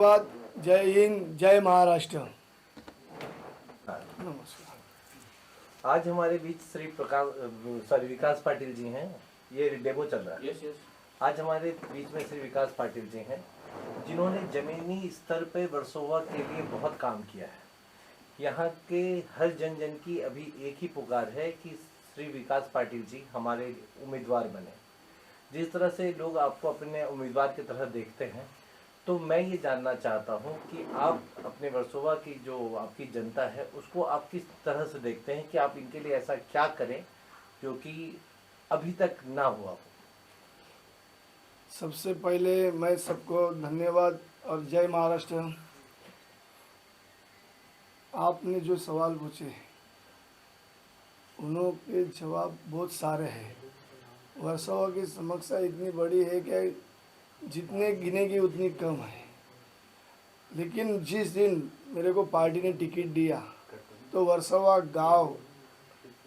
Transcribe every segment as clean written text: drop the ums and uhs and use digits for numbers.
धन्यवाद। जय हिंद, जय महाराष्ट्र। नमस्कार। आज हमारे बीच श्री विकास पाटिल जी हैं। ये डेमो चल रहा है। Yes yes. आज हमारे बीच में श्री विकास पाटिल जी हैं, जिन्होंने जमीनी स्तर पे वर्सोवा के लिए बहुत काम किया है। यहाँ के हर जन जन की अभी एक ही पुकार है कि श्री विकास पाटिल जी हमारे उम्मीदवार बने। जिस तरह से लोग आपको अपने उम्मीदवार की तरह देखते हैं, तो मैं ये जानना चाहता हूँ कि आप अपने वर्सोवा की जो आपकी जनता है उसको आप किस तरह से देखते हैं कि आप इनके लिए ऐसा क्या करें जो कि अभी तक ना हुआ हो। सबसे पहले मैं सबको धन्यवाद और जय महाराष्ट्र। आपने जो सवाल पूछे उनके जवाब बहुत सारे हैं। वर्सोवा की समस्या इतनी बड़ी है कि जितने गिनेगी उतनी कम है। लेकिन जिस दिन मेरे को पार्टी ने टिकट दिया तो वर्सोवा गांव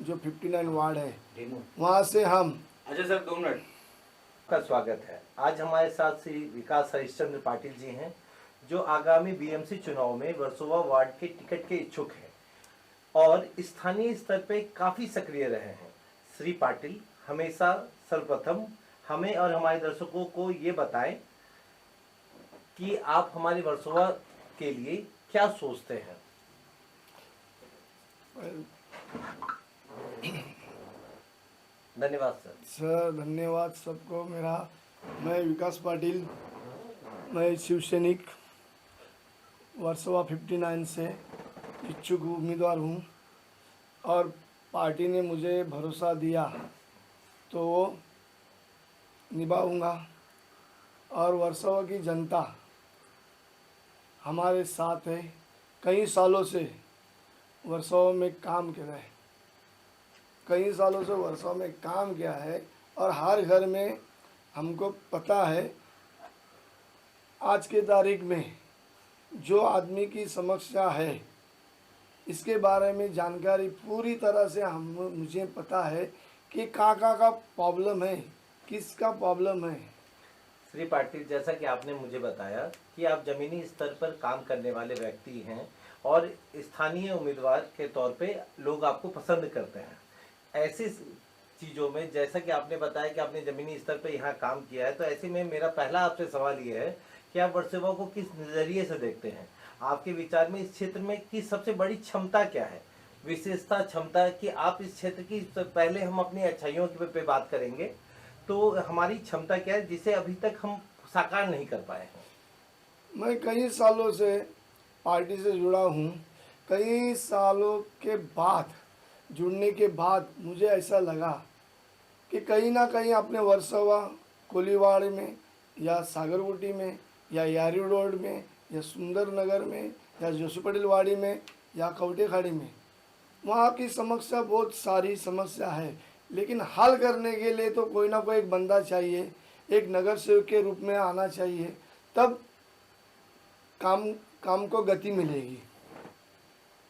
जो 59 वार्ड है वहाँ से हम अच्छा सर 2 मिनट का स्वागत है। आज हमारे साथ श्री विकास हरिश्चंद्र पाटिल जी हैं, जो आगामी बीएमसी चुनाव में वर्सोवा वार्ड के टिकट के इच्छुक हैं और स्थानीय स्तर पे काफी सक्रिय रहे हैं। श्री पाटिल हमेशा सर्वप्रथम हमें और हमारे दर्शकों को ये बताएं कि आप हमारे वर्सोवा के लिए क्या सोचते हैं। धन्यवाद सर। धन्यवाद सबको। मैं विकास पाटिल, मैं शिव सैनिक वर्सोवा 59 से इच्छुक उम्मीदवार हूँ और पार्टी ने मुझे भरोसा दिया तो वो निभाऊंगा। और वर्सोवा की जनता हमारे साथ है। कई सालों से वर्सोवा में काम किया है, कई सालों से वर्सोवा में काम किया है और हर घर में हमको पता है आज के तारीख में जो आदमी की समस्या है इसके बारे में जानकारी पूरी तरह से मुझे पता है कि कहाँ का प्रॉब्लम है, किसका प्रॉब्लम है। श्री पाटिल, जैसा कि आपने मुझे बताया कि आप जमीनी स्तर पर काम करने वाले व्यक्ति हैं और स्थानीय उम्मीदवार के तौर पे लोग आपको पसंद करते हैं। ऐसी चीज़ों में जैसा कि आपने बताया कि आपने जमीनी स्तर पर यहाँ काम किया है, तो ऐसे में मेरा पहला आपसे सवाल ये है कि आप वर्सोवा को किस नज़रिए से देखते हैं। आपके विचार में इस क्षेत्र में की सबसे बड़ी क्षमता क्या है, विशेषता क्षमता कि आप इस क्षेत्र की, पहले हम अपनी अच्छाइयों पे बात करेंगे, तो हमारी क्षमता क्या है जिसे अभी तक हम साकार नहीं कर पाए हैं। मैं कई सालों से पार्टी से जुड़ा हूँ। कई सालों के बाद जुड़ने के बाद मुझे ऐसा लगा कि कहीं ना कहीं अपने वर्सोवा कोलीवाड़ में या सागरगुटी में या यारी रोड में या सुंदर नगर में या जोशी पटेल वाड़ी में या कवटे खाड़ी में वहाँ की समस्या, बहुत सारी समस्या है। लेकिन हल करने के लिए तो कोई ना कोई एक बंदा चाहिए, एक नगर सेवक के रूप में आना चाहिए, तब काम को गति मिलेगी।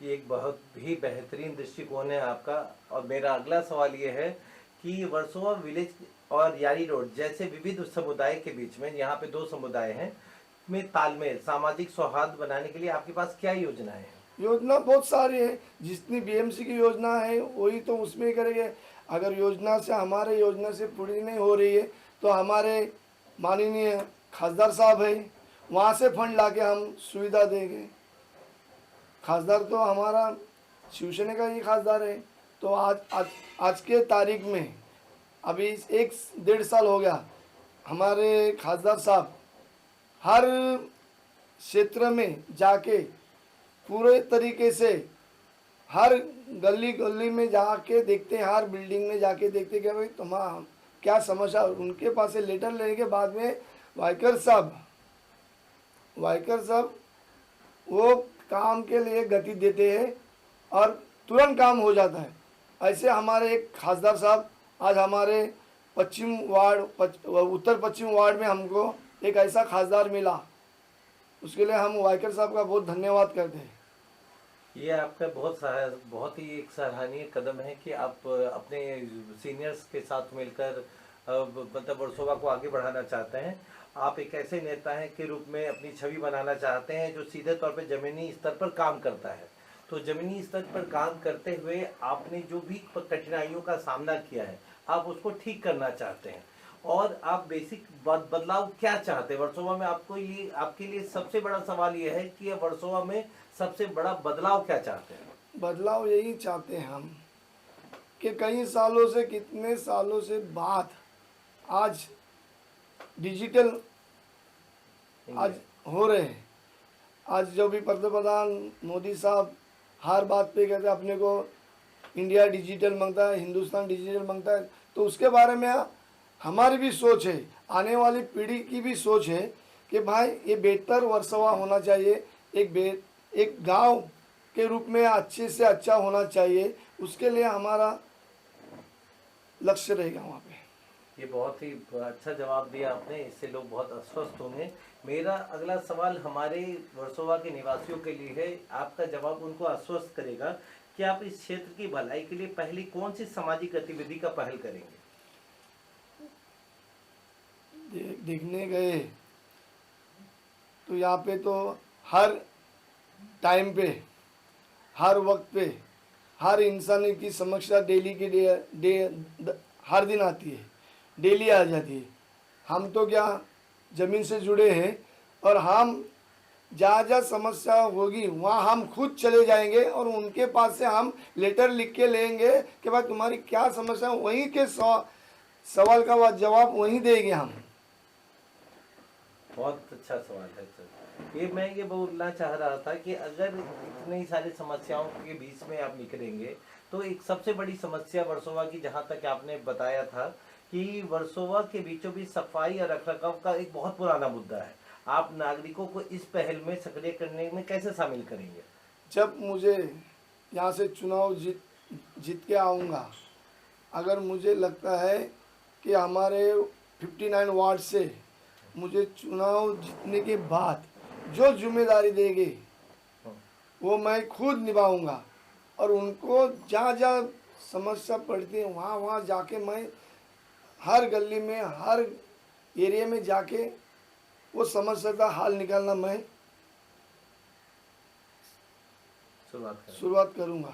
ये एक बहुत ही बेहतरीन दृष्टिकोण है आपका। और मेरा अगला सवाल ये है कि वर्सोवा विलेज और यारी रोड जैसे विविध समुदाय के बीच में, यहाँ पे 2 समुदाय हैं, में तालमेल, सामाजिक सौहार्द बनाने के लिए आपके पास क्या योजनाएं हैं? योजना बहुत सारी है। जितनी बीएमसी की योजना है वही तो उसमें ही करेंगे। अगर हमारे योजना से पूरी नहीं हो रही है तो हमारे माननीय खासदार साहब है, वहाँ से फंड लाके हम सुविधा देंगे। खासदार तो हमारा शिवसेना का ही खासदार है। तो आज के तारीख में अभी 1-1.5 साल हो गया, हमारे खासदार साहब हर क्षेत्र में जाके पूरे तरीके से हर गली गली में जाके देखते हैं, हर बिल्डिंग में जाके देखते कि भाई तुम्हारा क्या समस्या। उनके पास से लेटर लेने के बाद में वाइकर साहब वो काम के लिए गति देते हैं और तुरंत काम हो जाता है। ऐसे हमारे एक खासदार साहब आज हमारे उत्तर पश्चिम वार्ड में हमको एक ऐसा खासदार मिला, उसके लिए हम वाइकर साहब का बहुत धन्यवाद करते हैं। ये आपका बहुत ही एक सराहनीय कदम है कि आप अपने सीनियर्स के साथ मिलकर मतलब वर्सोवा को आगे बढ़ाना चाहते हैं। आप एक ऐसे नेता हैं के रूप में अपनी छवि बनाना चाहते हैं जो सीधे तौर पे जमीनी स्तर पर काम करता है। तो जमीनी स्तर पर काम करते हुए आपने जो भी कठिनाइयों का सामना किया है, आप उसको ठीक करना चाहते हैं और आप बेसिक बदलाव क्या चाहते हैं वर्सोवा में? आपको ये, आपके लिए सबसे बड़ा सवाल ये है कि ये वर्सोवा में सबसे बड़ा बदलाव क्या चाहते हैं? बदलाव यही चाहते हैं हम कि कई सालों से, कितने सालों से बाद आज डिजिटल आज हो रहे हैं। आज जो भी पंतप्रधान मोदी साहब हर बात पे कहते हैं अपने को इंडिया डिजिटल मांगता है, हिंदुस्तान डिजिटल मांगता है, तो उसके बारे में हमारी भी सोच है, आने वाली पीढ़ी की भी सोच है कि भाई ये बेहतर वर्सोवा होना चाहिए, एक गांव के रूप में अच्छे से अच्छा होना चाहिए। उसके लिए हमारा लक्ष्य रहेगा वहाँ पे। ये बहुत ही अच्छा जवाब दिया आपने, इससे लोग बहुत आश्वस्त होंगे। मेरा अगला सवाल हमारे वर्सोवा के निवासियों के लिए है, आपका जवाब उनको आश्वस्त करेगा कि आप इस क्षेत्र की भलाई के लिए पहली कौन सी सामाजिक गतिविधि का पहल करेंगे? देखने गए तो यहाँ पे तो हर टाइम पे, हर वक्त पे, हर इंसान की समस्या डेली की हर दिन आती है, डेली आ जाती है। हम तो क्या ज़मीन से जुड़े हैं और हम जहाँ जहाँ समस्या होगी वहाँ हम खुद चले जाएंगे और उनके पास से हम लेटर लिख के लेंगे कि भाई तुम्हारी क्या समस्या, वहीं के सवाल का जवाब वहीं देंगे हम। बहुत अच्छा सवाल है सर। ये मैं ये बोलना चाह रहा था कि अगर इतनी सारी समस्याओं के बीच में आप निकलेंगे तो एक सबसे बड़ी समस्या वर्सोवा की, जहाँ तक आपने बताया था कि वर्सोवा के बीचों बीच सफाई और रखरखाव का एक बहुत पुराना मुद्दा है, आप नागरिकों को इस पहल में सक्रिय करने में कैसे शामिल करेंगे? जब मुझे यहाँ से चुनाव जीत के आऊँगा, अगर मुझे लगता है कि हमारे 59 वार्ड से मुझे चुनाव जीतने के बाद जो जिम्मेदारी देंगे वो मैं खुद निभाऊंगा और उनको जहाँ जहाँ समस्या पड़ती है वहाँ वहाँ जाके मैं हर गली में, हर एरिया में जाके वो समस्या का हल निकालना मैं शुरुआत करूँगा।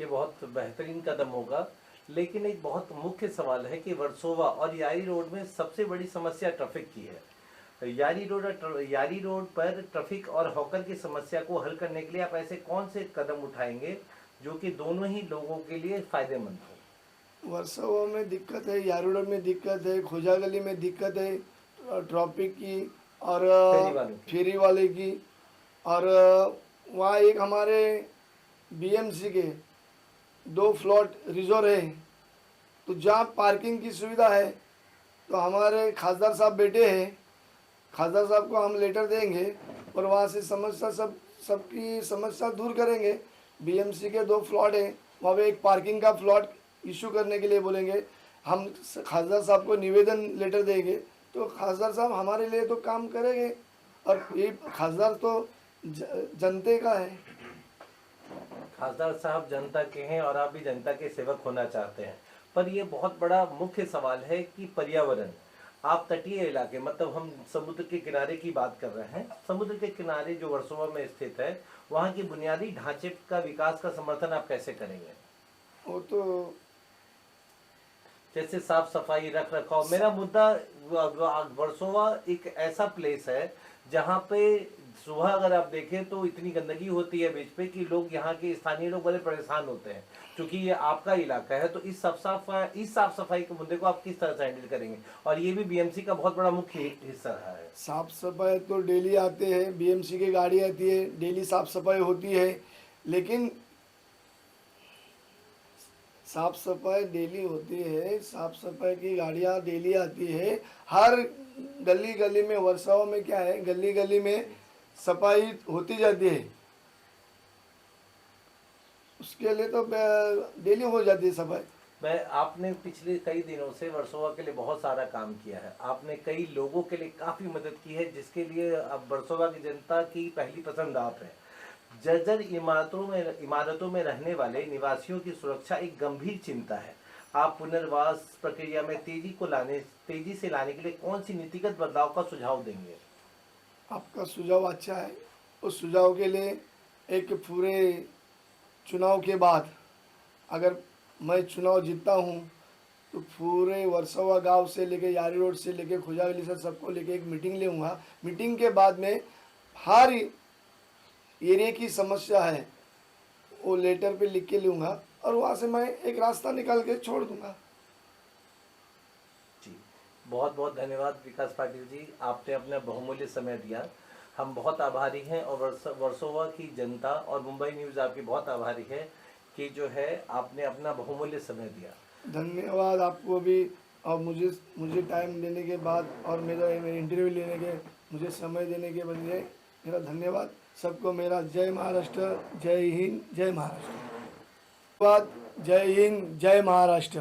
ये बहुत बेहतरीन कदम होगा। लेकिन एक बहुत मुख्य सवाल है कि वर्सोवा और यारी रोड में सबसे बड़ी समस्या ट्रैफिक की है। यारी रोड पर ट्रैफिक और हॉकर की समस्या को हल करने के लिए आप ऐसे कौन से कदम उठाएंगे जो कि दोनों ही लोगों के लिए फायदेमंद हो? वर्सोवा में दिक्कत है, यारी रोड में दिक्कत है, खोजा गली में दिक्कत है ट्रैफिक की और फेरी वाले की, और वहाँ एक हमारे बीएमसी के 2 प्लॉट रिजर्व है, तो जहाँ पार्किंग की सुविधा है तो हमारे खासदार साहब बैठे हैं, खासदार साहब को हम लेटर देंगे और वहाँ से समस्या सबकी समस्या दूर करेंगे। बीएमसी के 2 प्लॉट हैं, वहाँ पे एक पार्किंग का प्लॉट इशू करने के लिए बोलेंगे, हम खासदार साहब को निवेदन लेटर देंगे तो खासदार साहब हमारे लिए तो काम करेंगे। और ये खासदार तो जनते का है। खासदार साहब जनता के हैं और आप भी जनता के सेवक होना चाहते हैं, पर यह बहुत बड़ा मुख्य सवाल है कि पर्यावरण, आप तटीय इलाके, मतलब हम समुद्र के किनारे की बात कर रहे हैं, समुद्र के किनारे जो वर्सोवा में स्थित है वहाँ की बुनियादी ढांचे का विकास का समर्थन आप कैसे करेंगे? वो तो जैसे साफ सफाई, रख रखाव। मेरा मुद्दा, वर्सोवा एक ऐसा प्लेस है जहाँ पे सुबह अगर आप देखें तो इतनी गंदगी होती है बीच पे कि लोग, यहाँ के स्थानीय लोग बड़े परेशान होते हैं। क्योंकि ये आपका इलाका है तो इस साफ सफाई के मुद्दे को आप किस तरह से हैंडल करेंगे? और ये भी बीएमसी का बहुत बड़ा मुख्य हिस्सा रहा है। साफ सफाई तो डेली आते हैं, बीएमसी की गाड़ी आती है, डेली साफ सफाई होती है, लेकिन साफ सफाई डेली होती है, साफ सफाई की गाड़ियाँ डेली आती है, हर गली गली में वर्सोवा में क्या है, गली गली में सफाई होती जाती है, उसके लिए तो डेली हो जाती है सफाई। आपने पिछले कई दिनों से वर्सोवा के लिए बहुत सारा काम किया है, आपने कई लोगों के लिए काफी मदद की है, जिसके लिए अब वर्सोवा की जनता की पहली पसंद आप है। जर्जर इमारतों में रहने वाले निवासियों की सुरक्षा एक गंभीर चिंता है। आप पुनर्वास प्रक्रिया में तेजी से लाने के लिए कौन सी नीतिगत बदलाव का सुझाव देंगे? आपका सुझाव अच्छा है। उस सुझाव के लिए एक पूरे चुनाव के बाद अगर मैं चुनाव जीतता हूँ तो पूरे वर्सोवा गांव से लेके यारी रोड से लेके खुजागली से सबको लेके एक मीटिंग लेऊंगा। मीटिंग के बाद में हर एरिया की समस्या है वो लेटर पे लिख के लूँगा और वहाँ से मैं एक रास्ता निकाल के छोड़ दूंगा। जी, बहुत बहुत धन्यवाद विकास पाटिल जी, आपने अपना बहुमूल्य समय दिया। हम बहुत आभारी हैं और वर्सोवा की जनता और मुंबई न्यूज़ आपकी बहुत आभारी है कि जो है आपने अपना बहुमूल्य समय दिया। धन्यवाद आपको भी। और मुझे टाइम देने के बाद और मेरे इंटरव्यू लेने के मुझे समय देने के बदले मेरा धन्यवाद। सबको मेरा जय महाराष्ट्र, जय हिंद, जय महाराष्ट्र। जय हिंद, जय महाराष्ट्र।